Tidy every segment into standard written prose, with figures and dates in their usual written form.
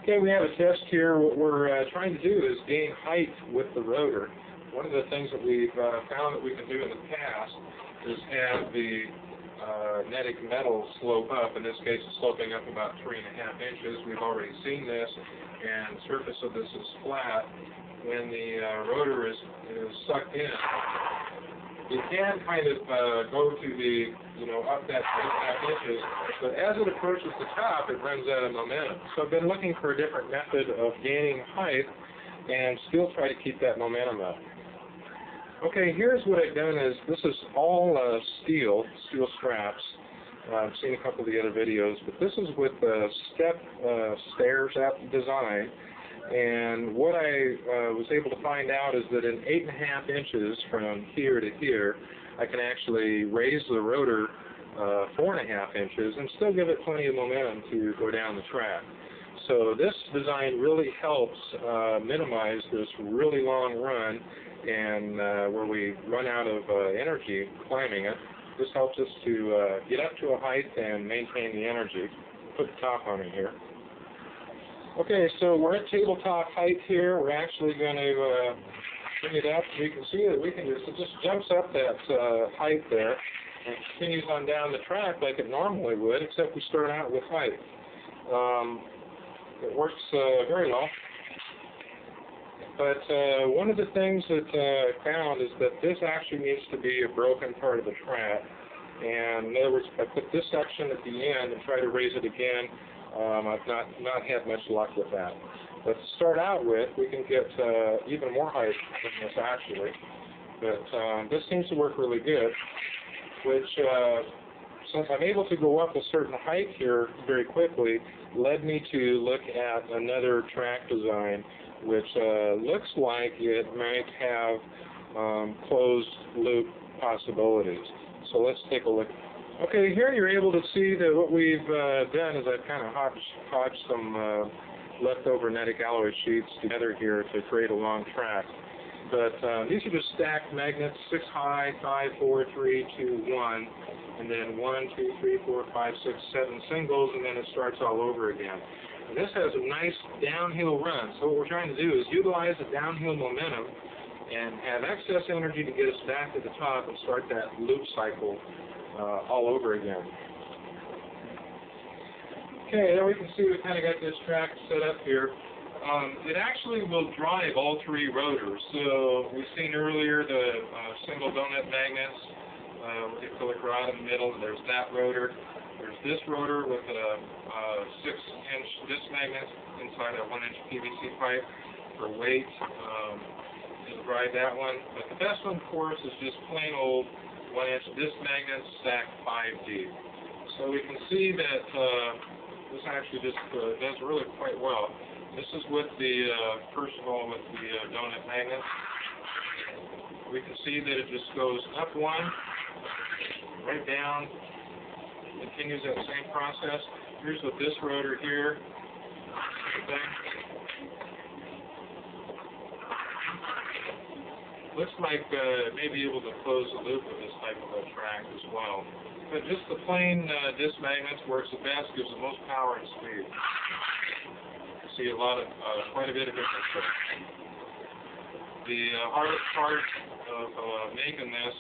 Okay, we have a test here. What we're trying to do is gain height with the rotor. One of the things that we've found that we can do in the past is have the magnetic metal slope up. In this case, it's sloping up about 3.5 inches. We've already seen this, and the surface of this is flat. When the rotor is sucked in, you can kind of go to the, up that 3.5 inches, but as it approaches the top, it runs out of momentum. So I've been looking for a different method of gaining height and still try to keep that momentum up. Okay, here's what I've done is, this is all steel straps. I've seen a couple of the other videos, but this is with step stairs design. And what I was able to find out is that in 8.5 inches from here to here, I can actually raise the rotor 4.5 inches and still give it plenty of momentum to go down the track. So this design really helps minimize this really long run, and where we run out of energy climbing it. This helps us to get up to a height and maintain the energy. Put the top on it here. Okay, so we're at tabletop height here. We're actually going to bring it up. You can see that we can it just jumps up that height there and continues on down the track like it normally would, except we start out with height. It works very well. But one of the things that I found is that this actually needs to be a broken part of the track. And in other words, if I put this section at the end and try to raise it again, I've not had much luck with that. But to start out with, we can get even more height than this actually. But this seems to work really good, which since I'm able to go up a certain height here very quickly, led me to look at another track design, which looks like it might have closed loop possibilities. So let's take a look. Okay, here you're able to see that what we've done is I've kind of hodged some leftover magnetic alloy sheets together here to create a long track. But these are just stacked magnets, 6 high, 5, 4, 3, 2, 1, and then 1, 2, 3, 4, 5, 6, 7 singles, and then it starts all over again. And this has a nice downhill run. So what we're trying to do is utilize the downhill momentum and have excess energy to get us back to the top and start that loop cycle all over again. Okay, there we can see we kind of got this track set up here. It actually will drive all 3 rotors. So we've seen earlier the single donut magnets with the filigree rod in the middle. There's that rotor. There's this rotor with a 6-inch disc magnet inside a 1-inch PVC pipe for weight. It'll drive that one. But the best one, of course, is just plain old 1-inch disc magnet stacked 5D. So we can see that this actually just does really quite well. This is with the, first of all, with the donut magnet. We can see that it just goes up one, right down, continues that same process. Here's with this rotor here. Looks like it may be able to close the loop with this type of a track as well. But just the plain disc magnets works the best, gives the most power and speed. See a lot of, quite a bit of difference there. The hardest part of making this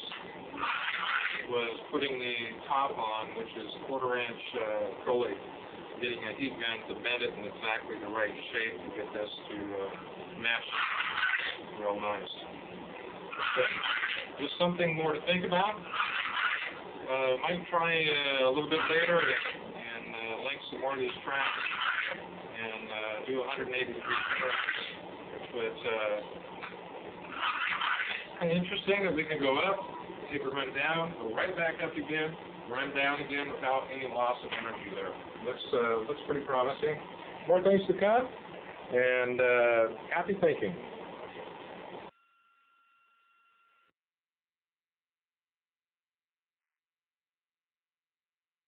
was putting the top on, which is 1/4-inch pulley, getting a heat gun to bend it in exactly the right shape to get this to match real nice. But just something more to think about. Might try a little bit later and link some more of these tracks and do 180-degree turns. But kind of interesting that we can go up, take a run down, go right back up again, run down again without any loss of energy there. Looks pretty promising. More things to come, and happy thinking.